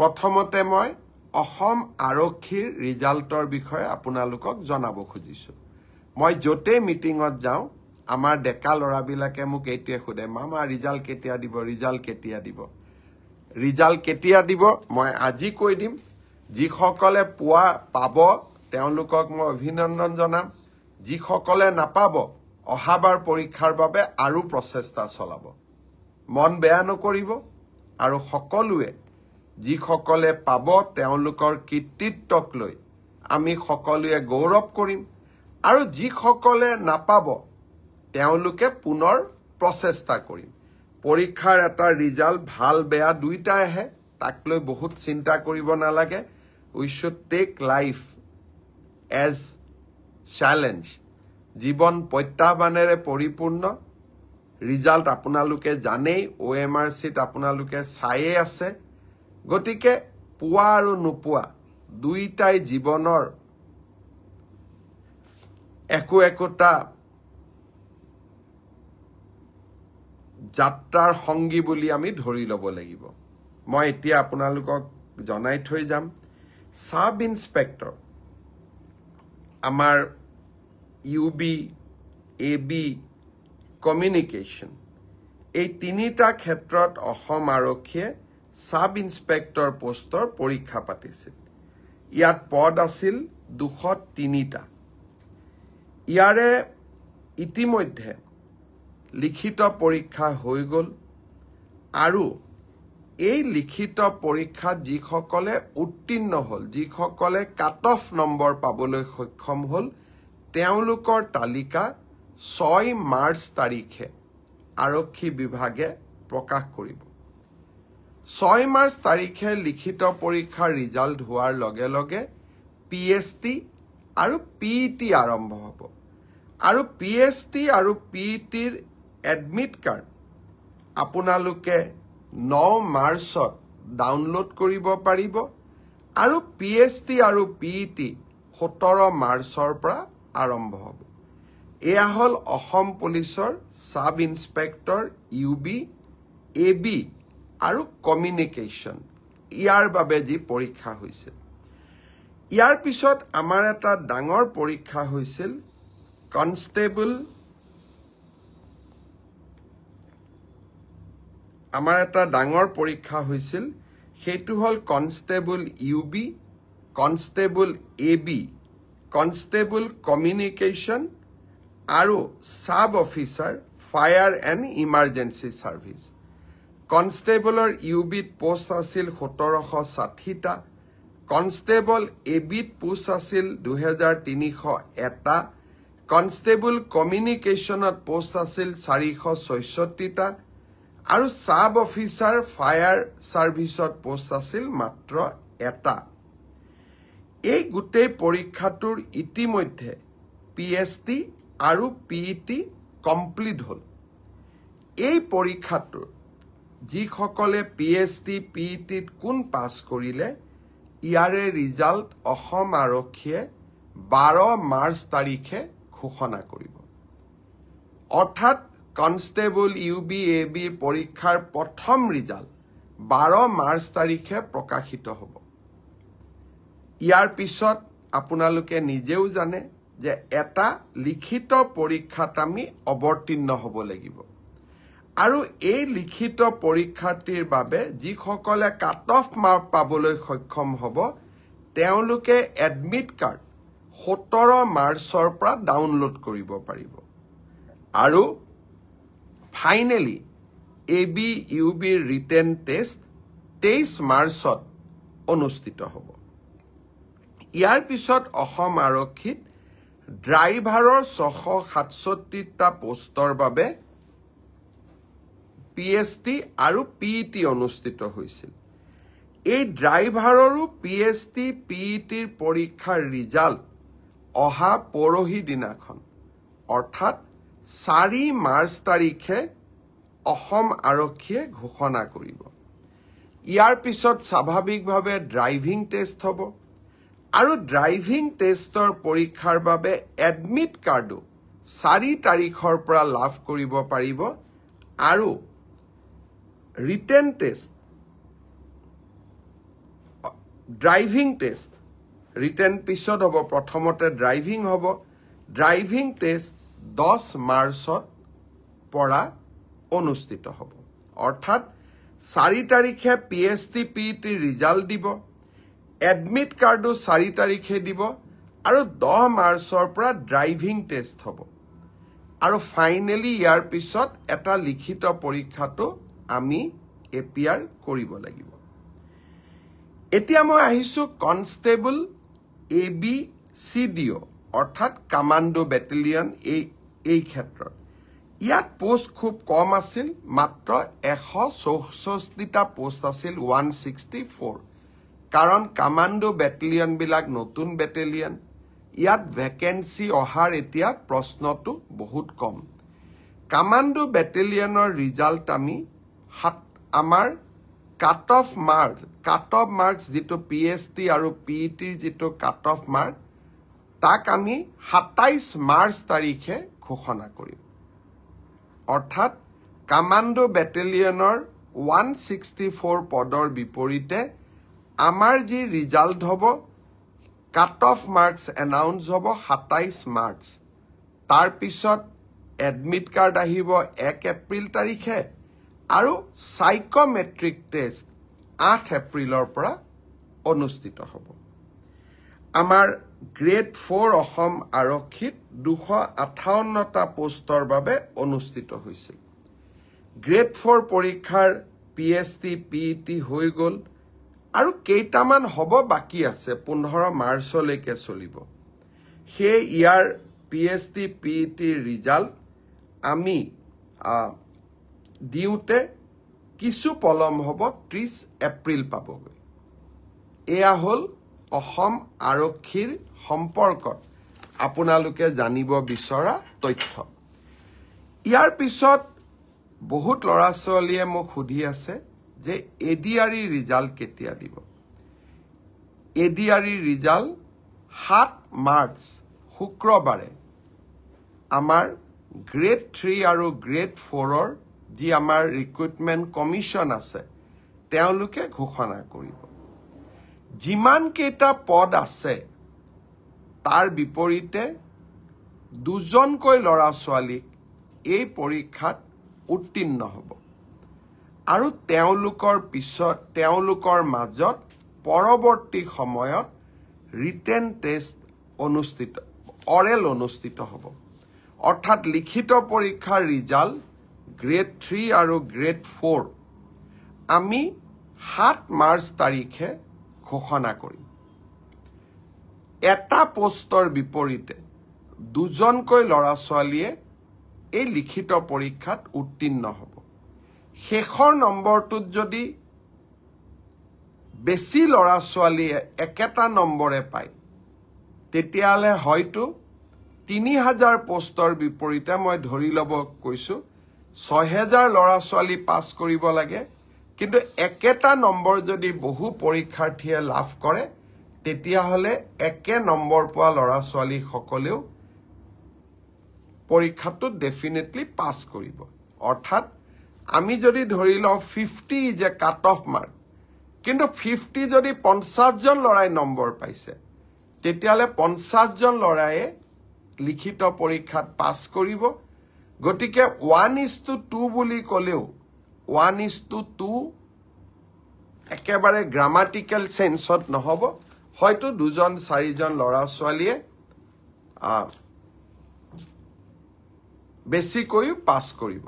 প্ৰথমতে মই অসম আৰক্ষীৰ ৰিজাল্টৰ বিষয়ে আপোনালোকক জনাব খুজিছোঁ মই যতে মিটিঙত যাওঁ আমাৰ ডেকা লৰাবিলাকে মোক এইটোৱে খুদে মামা ৰিজাল্ট কেতিয়া দিব মই আজি কৈ দিম যিসকলে পাব তেওঁলোকক মই অভিনন্দন জনাম যিসকলে নাপাব অহাবাৰ পৰীক্ষাৰ বাবে আৰু প্ৰচেষ্টা চলাব মন বেয়া নকৰিব আৰু সকলোৱে যিসকলে পাব তেওঁলোকৰ কৃতিত্বক লৈ আমি সকলোৱে গৌৰৱ কৰিম আৰু যিসকলে নাপাব তেওঁলোকে পুনৰ প্ৰচেষ্টা কৰিম পৰীক্ষাৰ এটা ৰিজাল্ট ভাল বেয়া দুইটাই আহে তাক লৈ বহুত চিন্তা কৰিব নালাগে we should take life as challenge জীৱন প্ৰত্যাহ্বানেৰে পৰিপূৰ্ণ ৰিজাল্ট আপোনালোকে জানেই OMRCত আপোনালোকে চাইয়ে আছে গতিকে পোৱা আৰু নোপোৱা দুইটাই জীৱনৰ একোটা যাত্ৰাৰ সংগী বুলি আমি ধৰি ল'ব লাগিব মই এতিয়া আপোনালোকক জনাই থৈ যাম সাব ইন্সপেক্টৰ আমাৰ UB AB কমিউনিকেশ্যন এই তিনিটা ক্ষেত্ৰত অসম আৰক্ষীয়ে সাব ইন্সপেক্টৰ পোষ্টৰ পৰীক্ষা পাতিছিল ইয়াত পদ আছিল 203টা ইয়াৰে ইতিমধ্যে লিখিত পৰীক্ষা হৈ গ'ল আৰু এই লিখিত পৰীক্ষাত যিসকলে উত্তীৰ্ণ হ'ল যিসকলে কাট অফ নম্বৰ পাবলৈ সক্ষম হ'ল তেওঁলোকৰ তালিকা 6 মাৰ্চ তাৰিখে আৰক্ষী বিভাগে প্ৰকাশ কৰিব 6 মাৰ্চ তাৰিখে লিখিত পৰীক্ষাৰ ৰিজাল্ট হোৱাৰ লগে লগে PST আৰু PET আৰম্ভ হ'ব আৰু PST আৰু PETৰ এডমিট কাৰ্ড আপোনালোকে 9 মাৰ্চত ডাউনলোড কৰিব পাৰিব আৰু PST আৰু PET 17 মাৰ্চৰ পৰা আৰম্ভ হ'ব এয়া হ'ল অসম পুলিচৰ সাব ইন্সপেক্টৰ UB AB আৰু কমিউনিকেশ্যন ইয়াৰ বাবে যি পৰীক্ষা হৈছিল ইয়াৰ পিছত আমাৰ এটা ডাঙৰ পৰীক্ষা হৈছিল কনষ্টেবল সেইটো হ'ল constable UB constable AB constable communication আৰু sub officer fire and emergency service কনষ্টেবলৰ UBত পোষ্ট আছিল 1760টা কনষ্টেবল ABত পোষ্ট আছিল 2301টা কনষ্টেবল কমিউনিকেশ্যনত পোষ্ট আছিল 466টা আৰু সাব অফিচাৰ ফায়াৰ সাৰ্ভিসত পোষ্ট আছিল মাত্ৰ এটা এই গোটেই পৰীক্ষাটোৰ ইতিমধ্যে PST আৰু PET কমপ্লিট হ'ল এই পৰীক্ষাটোৰ যিসকলে PST PETত কোন পাছ কৰিলে ইয়াৰে ৰিজাল্ট অসম আৰক্ষীয়ে 12 মাৰ্চ তাৰিখে ঘোষণা কৰিব অৰ্থাৎ কনষ্টেবল UB AB পৰীক্ষাৰ প্ৰথম ৰিজাল্ট 12 মাৰ্চ তাৰিখে প্ৰকাশিত হ'ব ইয়াৰ পিছত আপোনালোকে নিজেও জানে যে এটা লিখিত পৰীক্ষাত আমি অৱতীৰ্ণ হ'ব লাগিব আৰু এই লিখিত পৰীক্ষাটিৰ বাবে যিসকলে কাট অফ মাৰ্ক পাবলৈ সক্ষম হ'ব তেওঁলোকে এডমিট কাৰ্ড 17 মাৰ্চৰ পৰা ডাউনলোড কৰিব পাৰিব আৰু finally AB UB written test 23 মাৰ্চত অনুষ্ঠিত হ'ব ইয়াৰ পিছত অসম আৰক্ষীত ড্ৰাইভাৰৰ 667টা পোষ্টৰ বাবে PST আৰু PET অনুষ্ঠিত হৈছিল এই ড্ৰাইভাৰৰো PST PETৰ পৰীক্ষাৰ ৰিজাল্ট অহা পৰহি দিনাখন অৰ্থাৎ 4 মাৰ্চ তাৰিখে অসম আৰক্ষীয়ে ঘোষণা কৰিব ইয়াৰ পিছত স্বাভাৱিকভাৱে ড্ৰাইভিং টেষ্ট হ'ব আৰু ড্ৰাইভিং টেষ্টৰ পৰীক্ষাৰ বাবে এডমিট কাৰ্ডো 4 তাৰিখৰ পৰা লাভ কৰিব পাৰিব আৰু written test driving test written পিছত হ'ব প্ৰথমতে ড্ৰাইভিং হ'ব ড্ৰাইভিং টেষ্ট 10 মাৰ্চত পৰা অনুষ্ঠিত হ'ব অৰ্থাৎ 4 তাৰিখে PST PET ৰিজাল্ট দিব এডমিট কাৰ্ডো 4 তাৰিখে দিব আৰু 10 মাৰ্চৰ পৰা ড্ৰাইভিং টেষ্ট হ'ব আৰু ফাইনেলি ইয়াৰ পিছত এটা লিখিত পৰীক্ষাটো আমি এপিয়াৰ কৰিব লাগিব এতিয়া মই আহিছো কনষ্টেবল ABCDO অৰ্থাৎ কমান্ডো বেটেলিয়ন এই ক্ষেত্ৰত ইয়াত পোষ্ট খুব কম আছিল মাত্ৰ 164টা পোষ্ট আছিল 164 কাৰণ কমান্ডো বেটেলিয়ন বিলাক নতুন বেটেলিয়ন ইয়াত ভ্যাকেন্সি অহাৰ এতিয়া প্ৰশ্নটো বহুত কম কমান্ডো বেটেলিয়নৰ ৰিজাল্ট আমি আমাৰ কাট অফ মাৰ্কস যেটো PST আৰু PET যেটো কাট অফ মাৰ্ক তাক আমি 27 মাৰ্চ তাৰিখে ঘোষণা কৰিম অৰ্থাৎ কমান্ডো বেটেলিয়নৰ 164 পদৰ বিপৰীতে আমাৰ যি ৰিজাল্ট হ'ব কাট অফ মাৰ্কস এনাউন্স হ'ব 27 মাৰ্চ তাৰ পিছত এডমিট কাৰ্ড আহিব 1 এপ্ৰিল তাৰিখে আৰু সাইকোমেট্ৰিক টেষ্ট 8 এপ্ৰিলৰ পৰা অনুষ্ঠিত হ'ব আমাৰ গ্ৰেড 4 অসম আৰক্ষীত 258টা পোষ্টৰ বাবে অনুষ্ঠিত হৈছিল গ্ৰেড 4 পৰীক্ষাৰ PST PET হৈ গল আৰু কেইটামান হ'ব বাকি আছে 15 মাৰ্চলৈকে চলিব হে ইয়াৰ PST PET ৰিজাল্ট আমি দিউতে কিছু পলম হ'ব 30 এপ্ৰিল পাবগৈ এয়া হল অসম আৰক্ষীৰ সম্পৰ্কত আপোনালোকে জানিব বিচৰা তথ্য ইয়াৰ পিছত বহুত লৰা ছোৱালীয়ে মোক সুধি আছে যে ADRE ৰিজাল্ট কেতিয়া দিব ADRE ৰিজাল্ট 7 মাৰ্চ শুক্ৰবাৰে আমাৰ গ্ৰেড 3 আৰু গ্ৰেড 4ৰ যি আমাৰ ৰিক্ৰুটমেন্ট কমিশন আছে তেওঁলোকে ঘোষণা কৰিব যিমান কেইটা পদ আছে তাৰ বিপৰীতে দুজনকৈ লৰা ছোৱালীক এই পৰীক্ষাত উত্তীৰ্ণ হ'ব আৰু তেওঁলোকৰ মাজত পৰৱৰ্তী সময়ত ৰিটেন টেষ্ট অৰেল অনুষ্ঠিত হ'ব অৰ্থাৎ লিখিত পৰীক্ষাৰ ৰিজাল্ট গ্ৰেড 3 আৰু গ্ৰেড 4 আমি 7 মাৰ্চ তাৰিখে ঘোষণা কৰিম এটা পোষ্টৰ বিপৰীতে দুজনকৈ লৰা ছোৱালীয়ে এই লিখিত পৰীক্ষাত উত্তীৰ্ণ হ'ব শেষৰ নম্বৰটোত যদি বেছি লৰা ছোৱালীয়ে একেটা নম্বৰে পায় তেতিয়ালে হয়তো 3000 পোষ্টৰ বিপৰীতে মই ধৰি লব কৈছো 6000 লৰা ছোৱালী পাস কৰিব লাগে কিন্তু একেটা নম্বৰ যদি বহু পৰীক্ষাৰ্থীয়ে লাভ কৰে তেতিয়া হলে একে নম্বৰ পোৱা লৰা ছোৱালী সকলেও পৰীক্ষাটো ডেফিনেটলি পাস কৰিব অৰ্থাৎ আমি যদি ধৰি লও 50 যে কাট অফ মাৰ্ক কিন্তু 50 যদি 50 জন লৰাই নম্বৰ পাইছে তেতিয়ালে 50 জন লৰায়ে লিখিত পৰীক্ষাত পাস কৰিব গতিকে 1:2 বুলি কলেও 1:2 একেবাৰে গ্ৰামাটিক্যাল সেন্সত নহব হয়তো 2-4জন লৰা ছোৱালীয়ে বেছিকৈ পাস কৰিব